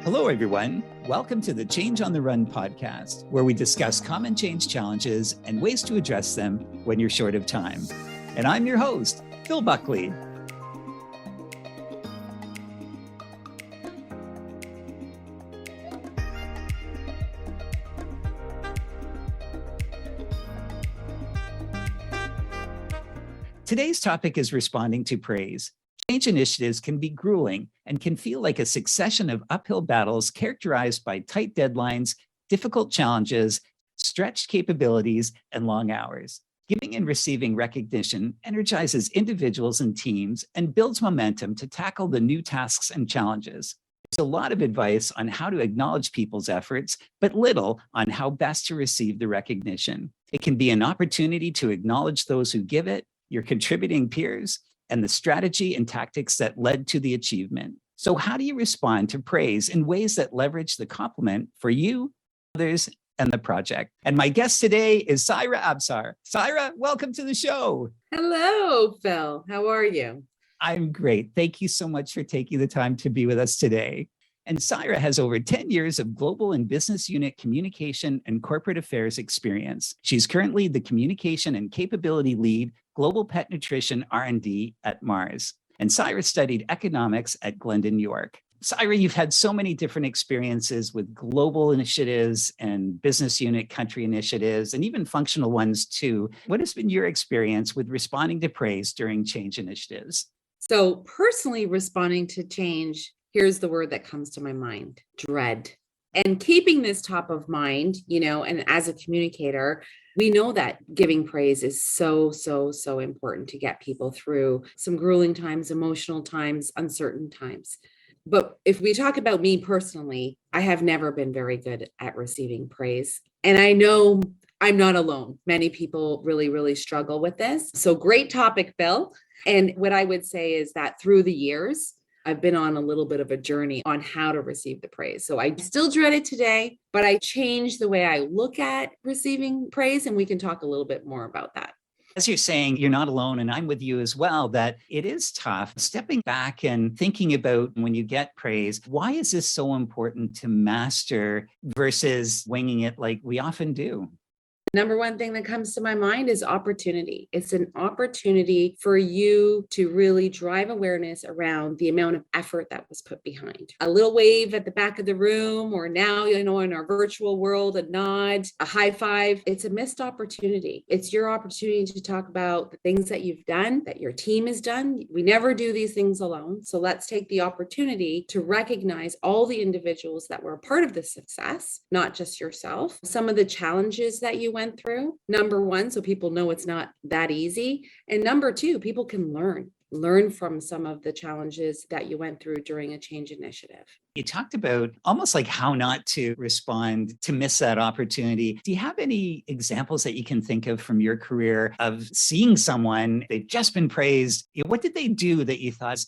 Hello, everyone. Welcome to the Change on the Run podcast, where we discuss common change challenges and ways to address them when you're short of time. And I'm your host, Phil Buckley. Today's topic is responding to praise. Change initiatives can be grueling and can feel like a succession of uphill battles characterized by tight deadlines, difficult challenges, stretched capabilities, and long hours. Giving and receiving recognition energizes individuals and teams and builds momentum to tackle the new tasks and challenges. There's a lot of advice on how to acknowledge people's efforts, but little on how best to receive the recognition. It can be an opportunity to acknowledge those who give it, your contributing peers, and the strategy and tactics that led to the achievement. So how do you respond to praise in ways that leverage the compliment for you, others, and the project? And my guest today is Saira Absar. Saira, welcome to the show. Hello, Phil. How are you? I'm great. Thank you so much for taking the time to be with us today. And Saira has over 10 years of global and business unit communication and corporate affairs experience. She's currently the communication and capability lead, global pet nutrition R&D at Mars. And Saira studied economics at Glendon, New York. Saira, you've had so many different experiences with global initiatives and business unit country initiatives, and even functional ones too. What has been your experience with responding to praise during change initiatives? So personally responding to change, here's the word that comes to my mind: dread. And keeping this top of mind, and as a communicator, we know that giving praise is so important to get people through some grueling times, emotional times, uncertain times. But if we talk about me personally, I have never been very good at receiving praise. And I know I'm not alone. Many people really struggle with this. So great topic, Bill. And what I would say is that through the years, I've been on a little bit of a journey on how to receive the praise. So I still dread it today, but I changed the way I look at receiving praise, and we can talk a little bit more about that. As you're saying, you're not alone, and I'm with you as well, that it is tough stepping back and thinking about when you get praise, why is this so important to master versus winging it like we often do? Number one thing that comes to my mind is opportunity. It's an opportunity for you to really drive awareness around the amount of effort that was put behind. A little wave at the back of the room, or now, in our virtual world, a nod, a high five. It's a missed opportunity. It's your opportunity to talk about the things that you've done, that your team has done. We never do these things alone. So let's take the opportunity to recognize all the individuals that were a part of the success, not just yourself. Some of the challenges that you went through, number one, so people know it's not that easy. And number two, people can learn from some of the challenges that you went through during a change initiative. You talked about almost like how not to respond to miss that opportunity. Do you have any examples that you can think of from your career of seeing someone, they've just been praised? What did they do that you thought,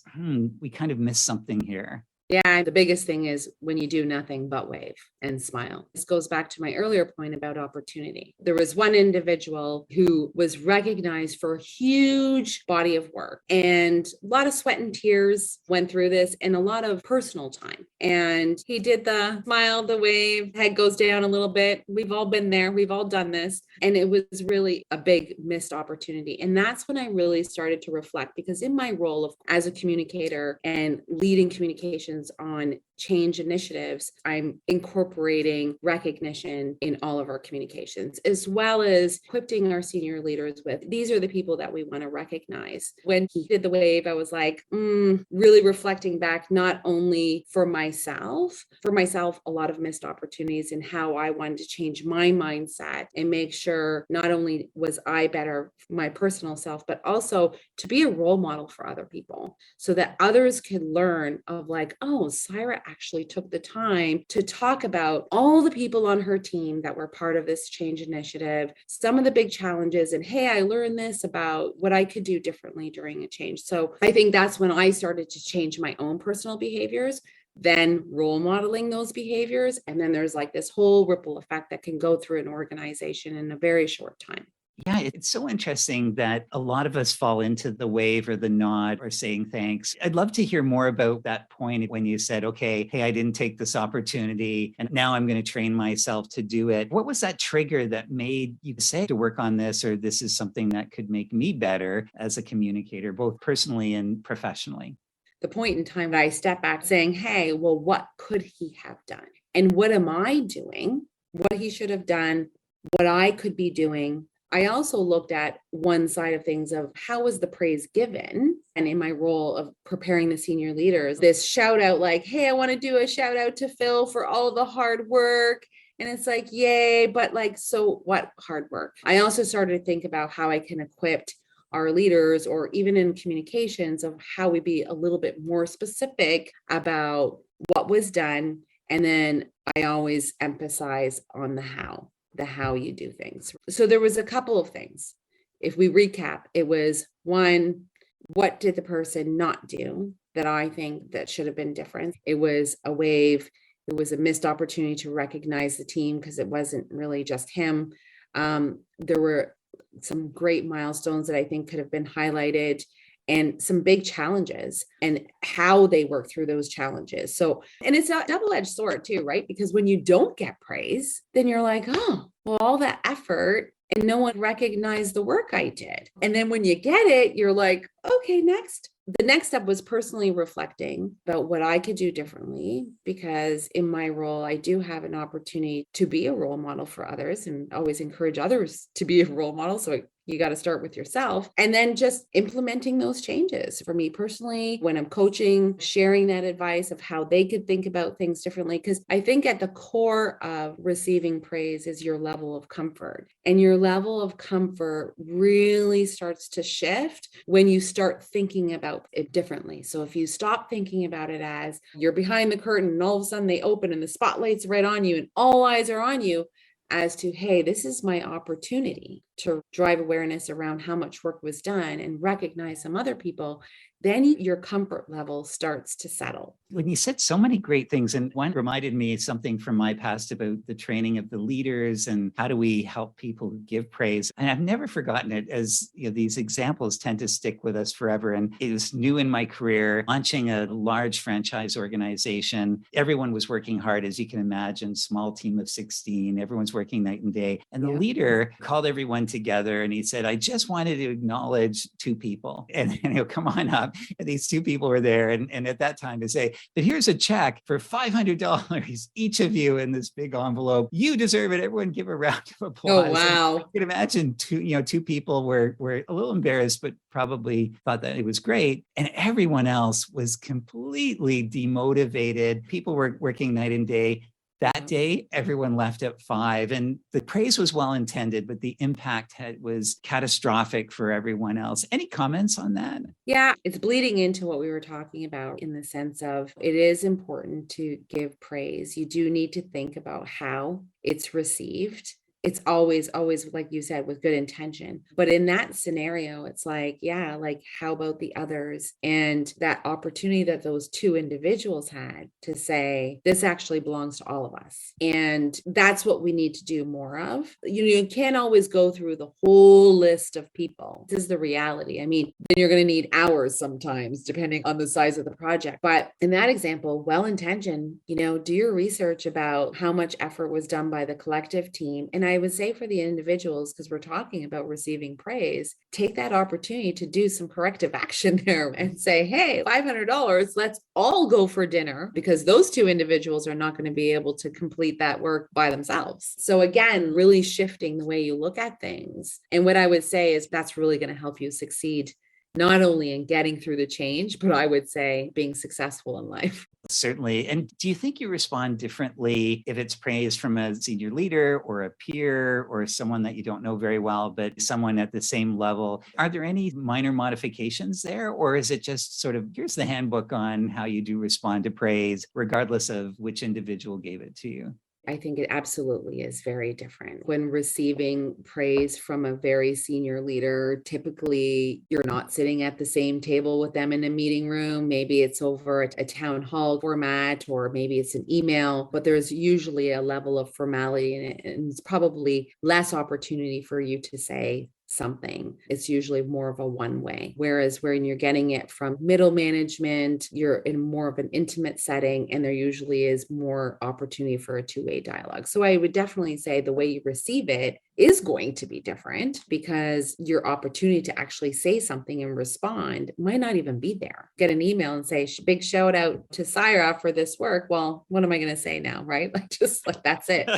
we kind of missed something here? Yeah, the biggest thing is when you do nothing but wave and smile. This goes back to my earlier point about opportunity. There was one individual who was recognized for a huge body of work, and a lot of sweat and tears went through this, and a lot of personal time. And he did the smile, the wave, head goes down a little bit. We've all been there. We've all done this. And it was really a big missed opportunity. And that's when I really started to reflect, because in my role as a communicator and leading communications on change initiatives, I'm incorporating recognition in all of our communications, as well as equipping our senior leaders with, these are the people that we want to recognize. When he did the wave, I was like, really reflecting back, not only for myself, a lot of missed opportunities in how I wanted to change my mindset and make sure not only was I better for my personal self, but also to be a role model for other people so that others can learn of like, oh, Saira actually took the time to talk about all the people on her team that were part of this change initiative, some of the big challenges, and hey, I learned this about what I could do differently during a change. So I think that's when I started to change my own personal behaviors, then role modeling those behaviors. And then there's like this whole ripple effect that can go through an organization in a very short time. Yeah, it's so interesting that a lot of us fall into the wave or the nod or saying thanks. I'd love to hear more about that point when you said, okay, hey, I didn't take this opportunity and now I'm going to train myself to do it. What was that trigger that made you say to work on this, or this is something that could make me better as a communicator, both personally and professionally? The point in time that I step back saying, hey, well, what could he have done? And what am I doing? What he should have done, what I could be doing. I also looked at one side of things of how was the praise given? And in my role of preparing the senior leaders, this shout out like, hey, I want to do a shout out to Phil for all the hard work. And it's like, yay, but like, so what hard work? I also started to think about how I can equip our leaders, or even in communications, of how we be a little bit more specific about what was done. And then I always emphasize on the how you do things. So there was a couple of things. If we recap, it was one, what did the person not do that I think that should have been different? It was a wave. It was a missed opportunity to recognize the team because it wasn't really just him. There were some great milestones that I think could have been highlighted, and some big challenges and how they work through those challenges. So, and it's a double-edged sword too, right? Because when you don't get praise, then you're like, oh, well, all that effort and no one recognized the work I did. And then when you get it, you're like, okay, next. The next step was personally reflecting about what I could do differently, because in my role, I do have an opportunity to be a role model for others and always encourage others to be a role model. So you got to start with yourself, and then just implementing those changes. For me personally, when I'm coaching, sharing that advice of how they could think about things differently, because I think at the core of receiving praise is your level of comfort, and your level of comfort really starts to shift when you start thinking about it differently. So if you stop thinking about it as you're behind the curtain and all of a sudden they open and the spotlight's right on you and all eyes are on you, as to, hey, this is my opportunity to drive awareness around how much work was done and recognize some other people, then your comfort level starts to settle. When you said so many great things, and one reminded me of something from my past about the training of the leaders and how do we help people give praise. And I've never forgotten it, as you know, these examples tend to stick with us forever. And it was new in my career, launching a large franchise organization. Everyone was working hard, as you can imagine, small team of 16, everyone's working night and day. And the leader called everyone together and he said, I just wanted to acknowledge two people. And he'll come on up. And these two people were there. And at that time to say, but here's a check for $500, each of you, in this big envelope. You deserve it. Everyone give a round of applause. Oh, wow. And you can imagine two people were a little embarrassed, but probably thought that it was great. And everyone else was completely demotivated. People were working night and day. That day, everyone left at 5, and the praise was well intended, but the impact was catastrophic for everyone else. Any comments on that? Yeah, it's bleeding into what we were talking about, in the sense of it is important to give praise. You do need to think about how it's received. It's always, like you said, with good intention. But in that scenario, it's like, yeah, like how about the others? And that opportunity that those two individuals had to say, this actually belongs to all of us. And that's what we need to do more of. You can't always go through the whole list of people. This is the reality. I mean, then you're going to need hours sometimes, depending on the size of the project. But in that example, well-intentioned, do your research about how much effort was done by the collective team. And I would say for the individuals, because we're talking about receiving praise, take that opportunity to do some corrective action there and say, hey, $500, let's all go for dinner, because those two individuals are not going to be able to complete that work by themselves. So again, really shifting the way you look at things. And what I would say is that's really going to help you succeed, not only in getting through the change, but I would say being successful in life. Certainly. And do you think you respond differently if it's praise from a senior leader or a peer or someone that you don't know very well, but someone at the same level? Are there any minor modifications there? Or is it just sort of, here's the handbook on how you do respond to praise, regardless of which individual gave it to you? I think it absolutely is very different. When receiving praise from a very senior leader, typically you're not sitting at the same table with them in a meeting room. Maybe it's over a town hall format, or maybe it's an email, but there's usually a level of formality in it. And it's probably less opportunity for you to say something. It's usually more of a one way. Whereas when you're getting it from middle management, you're in more of an intimate setting, and there usually is more opportunity for a two-way dialogue. So I would definitely say the way you receive it is going to be different, because your opportunity to actually say something and respond might not even be there. Get an email and say, big shout out to Saira for this work. Well, what am I going to say now? Right? Just like, that's it.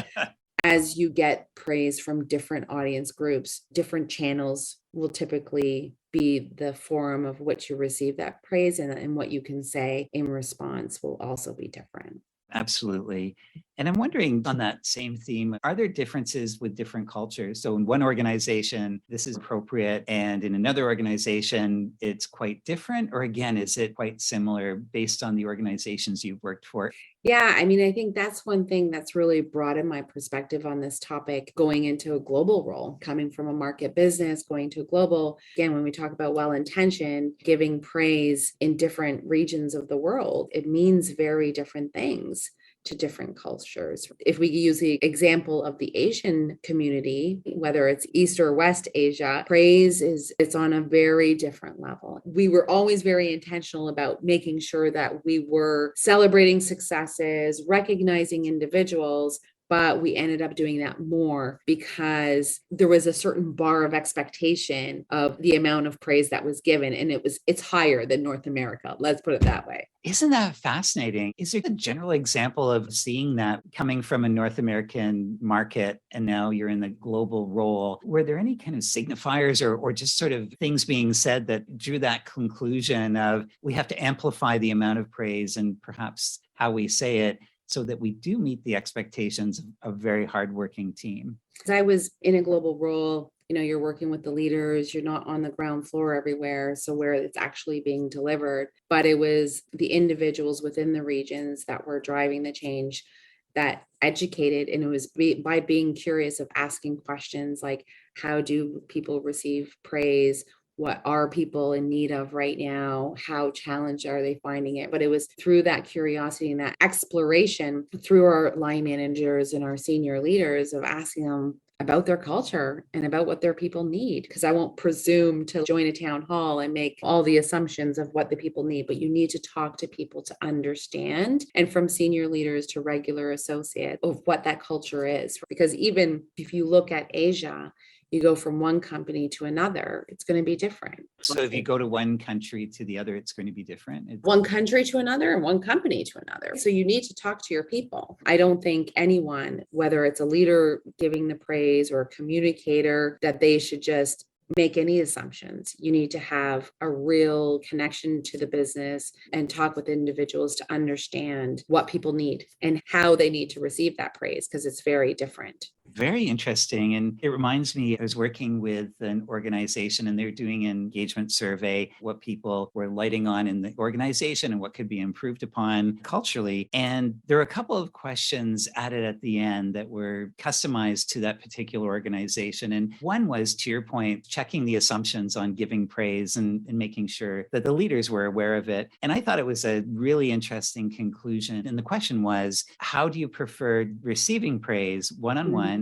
As you get praise from different audience groups, different channels will typically be the forum of which you receive that praise, and what you can say in response will also be different. Absolutely. And I'm wondering, on that same theme, are there differences with different cultures? So in one organization, this is appropriate, and in another organization, it's quite different? Or again, is it quite similar based on the organizations you've worked for? Yeah, I mean, I think that's one thing that's really broadened my perspective on this topic, going into a global role, coming from a market business, going to a global. Again, when we talk about well-intentioned, giving praise in different regions of the world, it means very different things to different cultures. If we use the example of the Asian community, whether it's East or West Asia, praise it's on a very different level. We were always very intentional about making sure that we were celebrating successes, recognizing individuals, but we ended up doing that more because there was a certain bar of expectation of the amount of praise that was given. And it's higher than North America. Let's put it that way. Isn't that fascinating? Is there a general example of seeing that coming from a North American market and now you're in the global role? Were there any kind of signifiers or just sort of things being said that drew that conclusion of we have to amplify the amount of praise and perhaps how we say it, so that we do meet the expectations of a very hardworking team? Because I was in a global role, you're working with the leaders, you're not on the ground floor everywhere. So where it's actually being delivered, but it was the individuals within the regions that were driving the change, that educated. And it was by being curious, of asking questions like, how do people receive praise? What are people in need of right now? How challenged are they finding it? But it was through that curiosity and that exploration through our line managers and our senior leaders, of asking them about their culture and about what their people need. Because I won't presume to join a town hall and make all the assumptions of what the people need, but you need to talk to people to understand, and from senior leaders to regular associates, of what that culture is. Because even if you look at Asia, you go from one company to another, it's going to be different. So if you go to one country to the other, it's going to be different? One country to another and one company to another. So you need to talk to your people. I don't think anyone, whether it's a leader giving the praise or a communicator, that they should just make any assumptions. You need to have a real connection to the business and talk with individuals to understand what people need and how they need to receive that praise, because it's very different. Very interesting. And it reminds me, I was working with an organization and they're doing an engagement survey, what people were lighting on in the organization and what could be improved upon culturally. And there are a couple of questions added at the end that were customized to that particular organization. And one was, to your point, checking the assumptions on giving praise and making sure that the leaders were aware of it. And I thought it was a really interesting conclusion. And the question was, how do you prefer receiving praise one-on-one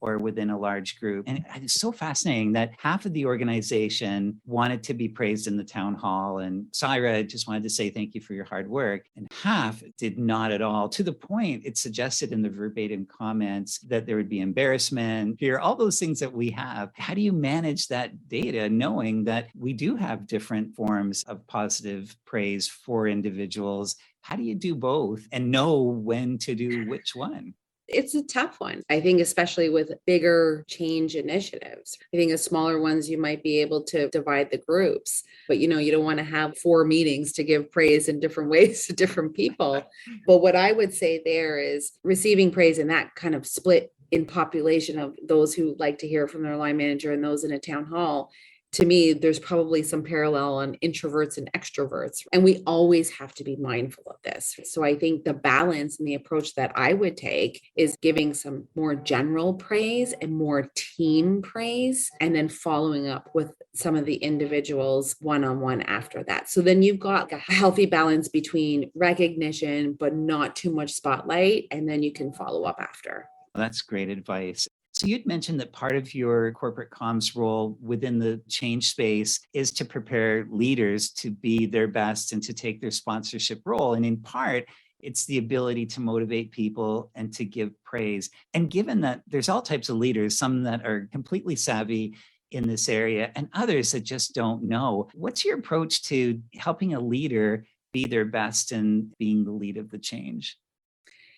or within a large group? And it's so fascinating that half of the organization wanted to be praised in the town hall, and Saira just wanted to say thank you for your hard work, and half did not at all, to the point it suggested in the verbatim comments that there would be embarrassment, fear, all those things that we have. How do you manage that data, knowing that we do have different forms of positive praise for individuals? How do you do both and know when to do which one? It's a tough one. I think, especially with bigger change initiatives. I think the smaller ones, you might be able to divide the groups, but you don't want to have 4 meetings to give praise in different ways to different people. But what I would say there is receiving praise in that kind of split in population of those who like to hear from their line manager and those in a town hall to me, there's probably some parallel on introverts and extroverts, and we always have to be mindful of this. So I think the balance and the approach that I would take is giving some more general praise and more team praise, and then following up with some of the individuals one-on-one after that. So then you've got a healthy balance between recognition, but not too much spotlight, and then you can follow up after. That's great advice. So you'd mentioned that part of your corporate comms role within the change space is to prepare leaders to be their best and to take their sponsorship role. And in part, it's the ability to motivate people and to give praise. And given that there's all types of leaders, some that are completely savvy in this area and others that just don't know, what's your approach to helping a leader be their best and being the lead of the change?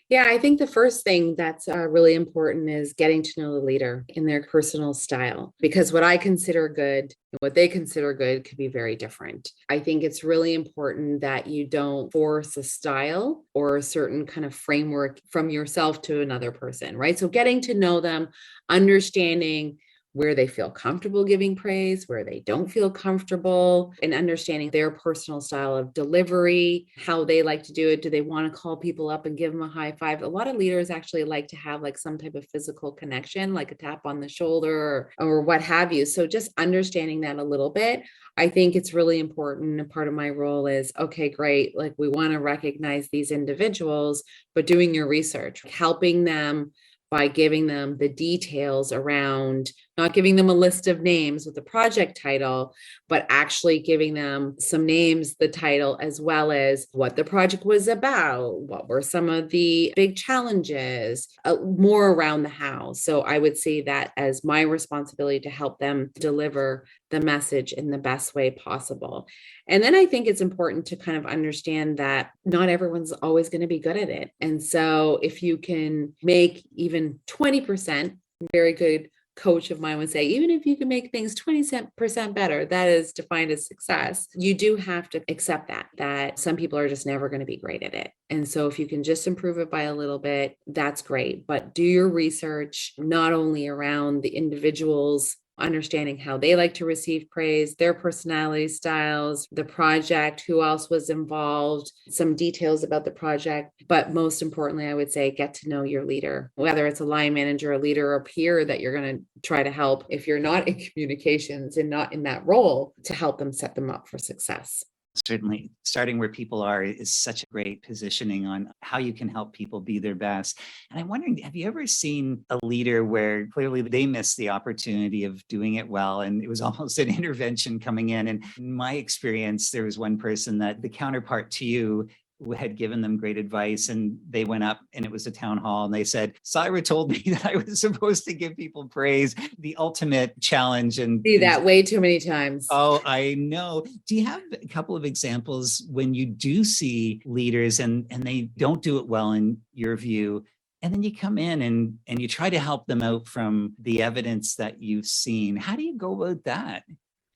Yeah, I think the first thing that's really important is getting to know the leader in their personal style, because what I consider good and what they consider good could be very different. I think it's really important that you don't force a style or a certain kind of framework from yourself to another person, right? So getting to know them, understanding where they feel comfortable giving praise, where they don't feel comfortable, and understanding their personal style of delivery, how they like to do it. Do they want to call people up and give them a high five? A lot of leaders actually like to have like some type of physical connection, like a tap on the shoulder or what have you. So just understanding that a little bit. I think it's really important. And part of my role is, okay, great. Like we want to recognize these individuals, but doing your research, helping them by giving them the details around, not giving them a list of names with the project title, but actually giving them some names, the title, as well as what the project was about, what were some of the big challenges, more around the how. So I would see that as my responsibility to help them deliver the message in the best way possible. And then I think it's important to kind of understand that not everyone's always going to be good at it. And so if you can make even 20%, very good coach of mine would say, even if you can make things 20% better, that is defined as success. You do have to accept that some people are just never going to be great at it. And so if you can just improve it by a little bit, that's great. But do your research, not only around the individuals, understanding how they like to receive praise, their personality styles, the project, who else was involved, some details about the project. But most importantly, I would say get to know your leader, whether it's a line manager, a leader, or peer that you're going to try to help if you're not in communications and not in that role, to help them set them up for success. Certainly, starting where people are is such a great positioning on how you can help people be their best. And I'm wondering, have you ever seen a leader where clearly they missed the opportunity of doing it well and it was almost an intervention coming in? And in my experience, there was one person that the counterpart to you had given them great advice, and they went up and it was a town hall and they said, Saira told me that I was supposed to give people praise, the ultimate challenge. And see that way too many times. Oh, I know. Do you have a couple of examples when you do see leaders and they don't do it well in your view, and then you come in and you try to help them out from the evidence that you've seen? How do you go about that?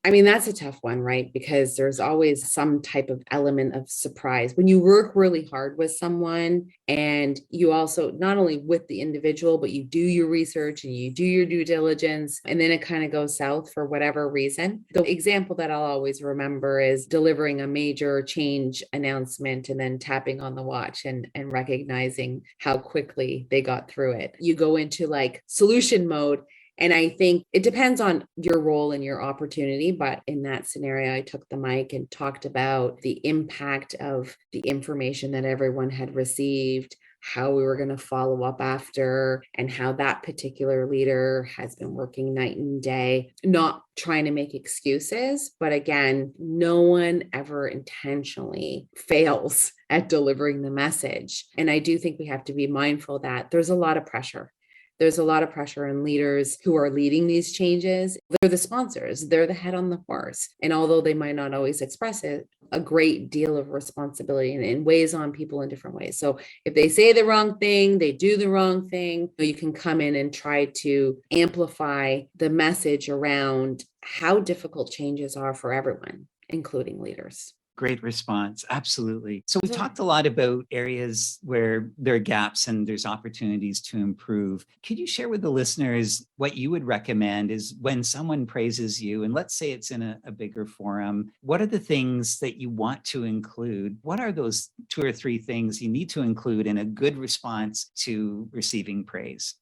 I mean, that's a tough one, right? Because there's always some type of element of surprise when you work really hard with someone, and you also, not only with the individual, but you do your research and you do your due diligence, and then it kind of goes south for whatever reason. The example that I'll always remember is delivering a major change announcement and then tapping on the watch and recognizing how quickly they got through it. You go into like solution mode. And I think it depends on your role and your opportunity. But in that scenario, I took the mic and talked about the impact of the information that everyone had received, how we were going to follow up after, and how that particular leader has been working night and day, not trying to make excuses. But again, no one ever intentionally fails at delivering the message. And I do think we have to be mindful that there's a lot of pressure. There's a lot of pressure on leaders who are leading these changes. They're the sponsors, they're the head on the horse. And although they might not always express it, a great deal of responsibility and weighs on people in different ways. So if they say the wrong thing, they do the wrong thing, you can come in and try to amplify the message around how difficult changes are for everyone, including leaders. Great response. Absolutely. So we Yeah. talked a lot about areas where there are gaps and there's opportunities to improve. Could you share with the listeners what you would recommend is when someone praises you, and let's say it's in a bigger forum, what are the things that you want to include? What are those 2 or 3 things you need to include in a good response to receiving praise?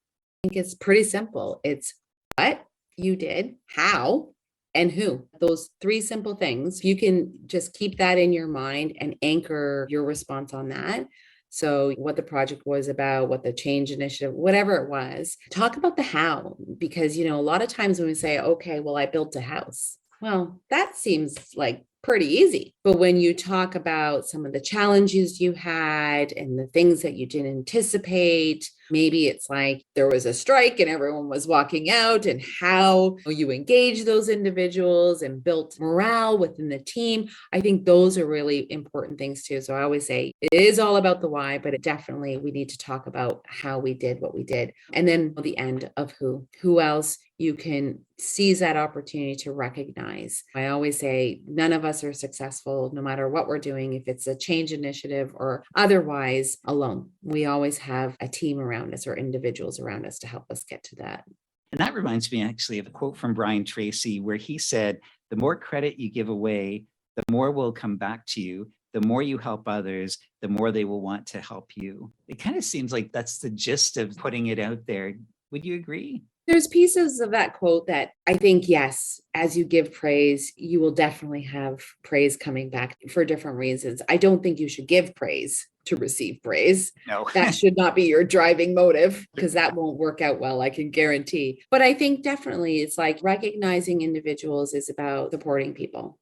I think it's pretty simple. It's what you did, how, and who. Those 3 simple things. You can just keep that in your mind and anchor your response on that. So, what the project was about, what the change initiative, whatever it was, talk about the how. Because, a lot of times when we say, okay, well, I built a house, well, that seems like pretty easy. But when you talk about some of the challenges you had and the things that you didn't anticipate, maybe it's like there was a strike and everyone was walking out, and how you engage those individuals and built morale within the team. I think those are really important things too. So I always say it is all about the why, but definitely we need to talk about how we did what we did. And then the end of who else you can seize that opportunity to recognize. I always say none of us are successful, no matter what we're doing, if it's a change initiative or otherwise, alone. We always have a team around us or individuals around us to help us get to that. And that reminds me actually of a quote from Brian Tracy, where he said, the more credit you give away, the more will come back to you. The more you help others, the more they will want to help you. It kind of seems like that's the gist of putting it out there. Would you agree? There's pieces of that quote that I think, yes, as you give praise, you will definitely have praise coming back for different reasons. I don't think you should give praise to receive praise. No. That should not be your driving motive, because that won't work out well, I can guarantee. But I think definitely it's like recognizing individuals is about supporting people,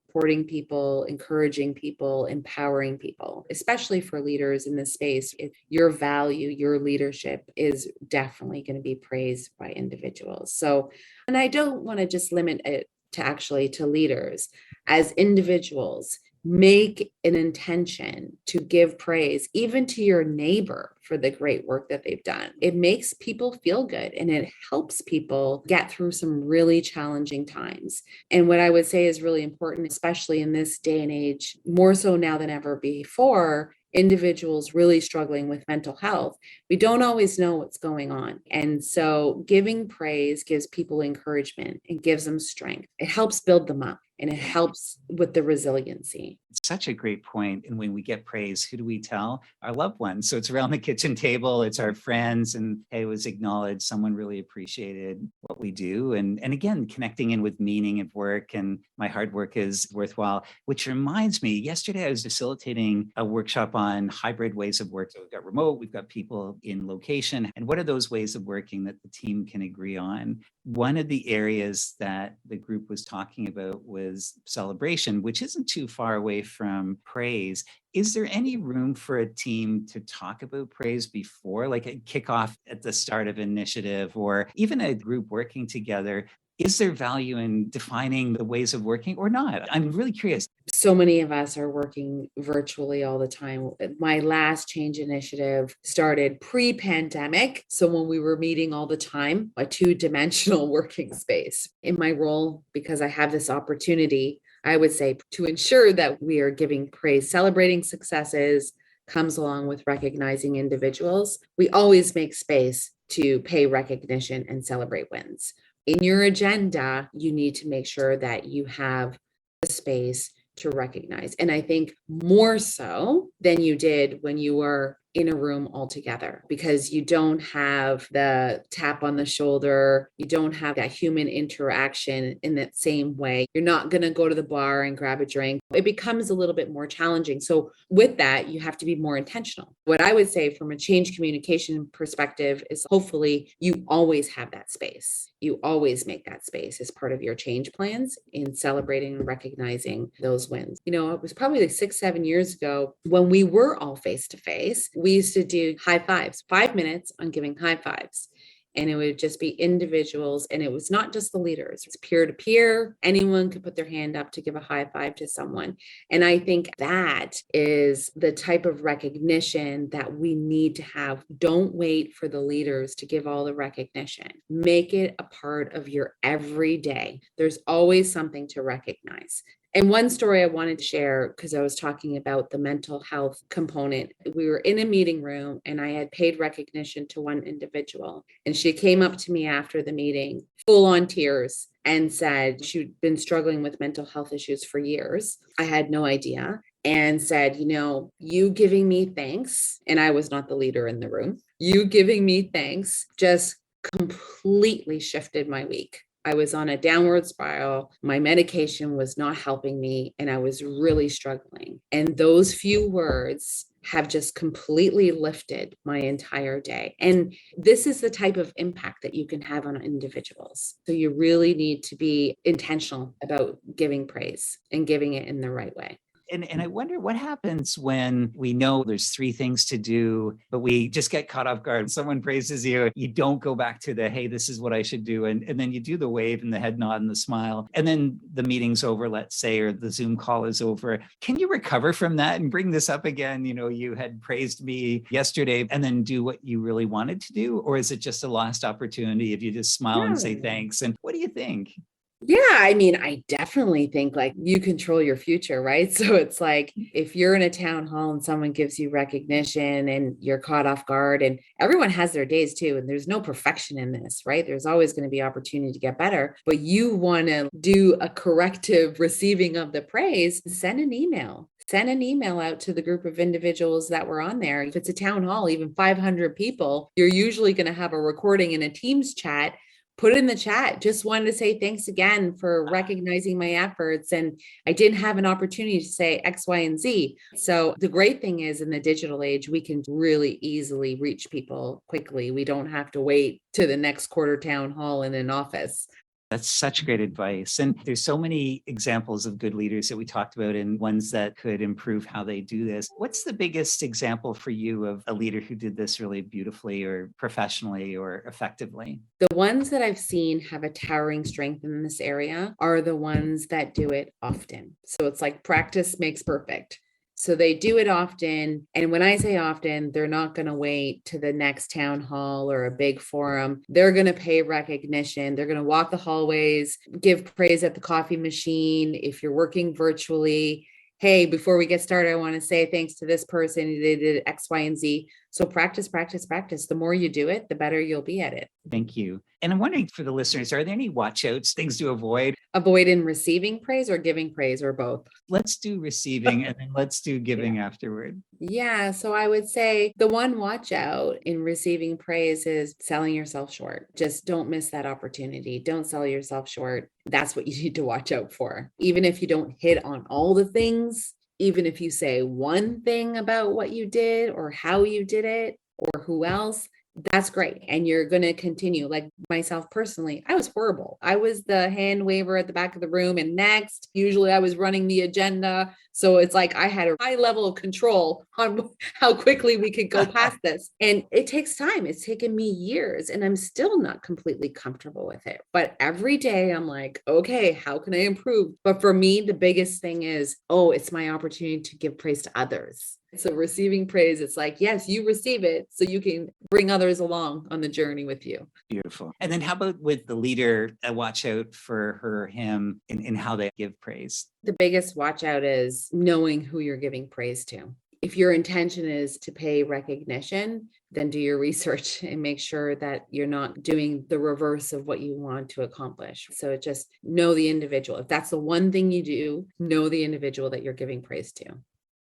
encouraging people, empowering people, especially for leaders in this space. If your value, your leadership is definitely going to be praised by individuals. So, and I don't want to just limit it to leaders. As individuals, make an intention to give praise even to your neighbor for the great work that they've done. It makes people feel good and it helps people get through some really challenging times. And what I would say is really important, especially in this day and age, more so now than ever before, individuals really struggling with mental health, we don't always know what's going on. And so giving praise gives people encouragement and gives them strength. It helps build them up and it helps with the resiliency. It's such a great point. And when we get praise, who do we tell? Our loved ones. So it's around the kitchen table, it's our friends, and hey, it was acknowledged. Someone really appreciated what we do. And again, connecting in with meaning of work, and my hard work is worthwhile, which reminds me, yesterday I was facilitating a workshop on hybrid ways of work. So we've got remote, we've got people in location. And what are those ways of working that the team can agree on? One of the areas that the group was talking about was celebration, which isn't too far away from praise. Is there any room for a team to talk about praise before, like a kickoff at the start of an initiative, or even a group working together? Is there value in defining the ways of working or not? I'm really curious. So many of us are working virtually all the time. My last change initiative started pre-pandemic. So when we were meeting all the time, a 2-dimensional working space. In my role, because I have this opportunity, I would say to ensure that we are giving praise, celebrating successes comes along with recognizing individuals. We always make space to pay recognition and celebrate wins. In your agenda, you need to make sure that you have the space to recognize. And I think more so than you did when you were in a room all together, because you don't have the tap on the shoulder. You don't have that human interaction in that same way. You're not going to go to the bar and grab a drink. It becomes a little bit more challenging. So with that, you have to be more intentional. What I would say from a change communication perspective is hopefully you always have that space. You always make that space as part of your change plans in celebrating and recognizing those wins. It was probably like 6-7 years ago when we were all face to face. We used to do high fives, 5 minutes on giving high fives. And it would just be individuals. And it was not just the leaders. It's peer to peer. Anyone could put their hand up to give a high five to someone. And I think that is the type of recognition that we need to have. Don't wait for the leaders to give all the recognition. Make it a part of your everyday. There's always something to recognize. And one story I wanted to share, because I was talking about the mental health component. We were in a meeting room and I had paid recognition to one individual. And she came up to me after the meeting, full on tears, and said she'd been struggling with mental health issues for years. I had no idea. And said, you giving me thanks, and I was not the leader in the room, you giving me thanks just completely shifted my week. I was on a downward spiral. My medication was not helping me, and I was really struggling. And those few words have just completely lifted my entire day. And this is the type of impact that you can have on individuals. So you really need to be intentional about giving praise and giving it in the right way. And I wonder what happens when we know there's 3 things to do, but we just get caught off guard. Someone praises you, you don't go back to the, hey, this is what I should do. And then you do the wave and the head nod and the smile. And then the meeting's over, let's say, or the Zoom call is over. Can you recover from that and bring this up again? You had praised me yesterday and then do what you really wanted to do? Or is it just a lost opportunity if you just smile and say thanks? And what do you think? Yeah, I definitely think like you control your future, right? So it's like if you're in a town hall and someone gives you recognition and you're caught off guard, and everyone has their days too, and there's no perfection in this, right? There's always going to be opportunity to get better, but you want to do a corrective receiving of the praise, send an email. Send an email out to the group of individuals that were on there. If it's a town hall, even 500 people, you're usually going to have a recording in a Teams chat. Put it in the chat. Just wanted to say thanks again for recognizing my efforts. And I didn't have an opportunity to say X, Y, and Z. So the great thing is in the digital age, we can really easily reach people quickly. We don't have to wait to the next quarter town hall in an office. That's such great advice. And there's so many examples of good leaders that we talked about and ones that could improve how they do this. What's the biggest example for you of a leader who did this really beautifully or professionally or effectively? The ones that I've seen have a towering strength in this area are the ones that do it often. So it's like practice makes perfect. So they do it often. And when I say often, they're not going to wait to the next town hall or a big forum. They're going to pay recognition. They're going to walk the hallways, give praise at the coffee machine. If you're working virtually, hey, before we get started, I want to say thanks to this person. They did X, Y, and Z. So practice, practice, practice. The more you do it, the better you'll be at it. Thank you. And I'm wondering for the listeners, are there any watch outs, things to avoid? Avoid in receiving praise or giving praise or both? Let's do receiving and then let's do giving afterward. Yeah. So I would say the one watch out in receiving praise is selling yourself short. Just don't miss that opportunity. Don't sell yourself short. That's what you need to watch out for. Even if you don't hit on all the things, even if you say one thing about what you did or how you did it or who else, that's great. And you're going to continue. Like myself personally, I was horrible. I was the hand waver at the back of the room and next. Usually I was running the agenda. So it's like I had a high level of control on how quickly we could go past this. And it takes time. It's taken me years and I'm still not completely comfortable with it. But every day I'm like, okay, how can I improve? But for me, the biggest thing is, it's my opportunity to give praise to others. So receiving praise, it's like, yes, you receive it so you can bring others along on the journey with you. Beautiful. And then how about with the leader, watch out for her, him in how they give praise? The biggest watch out is knowing who you're giving praise to. If your intention is to pay recognition, then do your research and make sure that you're not doing the reverse of what you want to accomplish. So just know the individual. If that's the one thing you do, know the individual that you're giving praise to.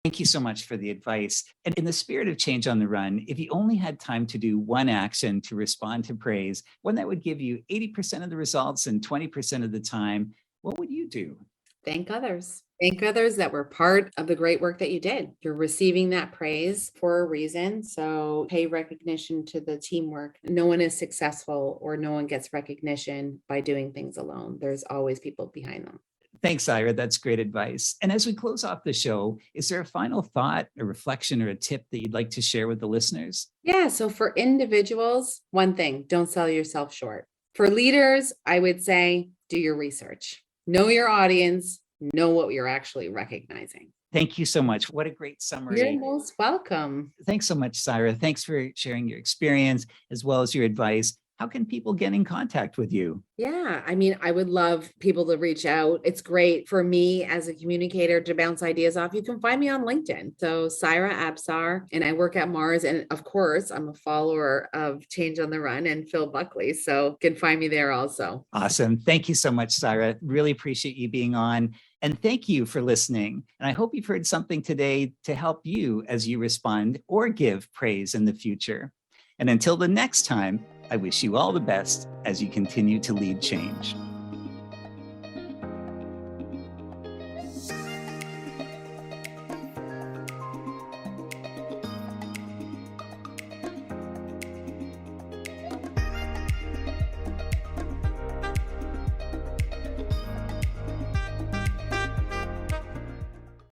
Thank you so much for the advice. And in the spirit of change on the run, if you only had time to do one action to respond to praise, one that would give you 80% of the results and 20% of the time, what would you do? Thank others. Thank others that were part of the great work that you did. You're receiving that praise for a reason. So pay recognition to the teamwork. No one is successful or no one gets recognition by doing things alone. There's always people behind them. Thanks, Saira. That's great advice. And as we close off the show, is there a final thought, a reflection, or a tip that you'd like to share with the listeners? Yeah. So for individuals, one thing, don't sell yourself short. For leaders, I would say, do your research. Know your audience, know what you're actually recognizing. Thank you so much. What a great summary. You're most welcome. Thanks so much, Saira. Thanks for sharing your experience as well as your advice. how can people get in contact with you? Yeah, I mean, I would love people to reach out. It's great for me as a communicator to bounce ideas off. You can find me on LinkedIn. So Saira Absar, and I work at Mars. And of course, I'm a follower of Change on the Run and Phil Buckley. So you can find me there also. Awesome. Thank you so much, Saira. Really appreciate you being on. And thank you for listening. And I hope you've heard something today to help you as you respond or give praise in the future. And until the next time, I wish you all the best as you continue to lead change.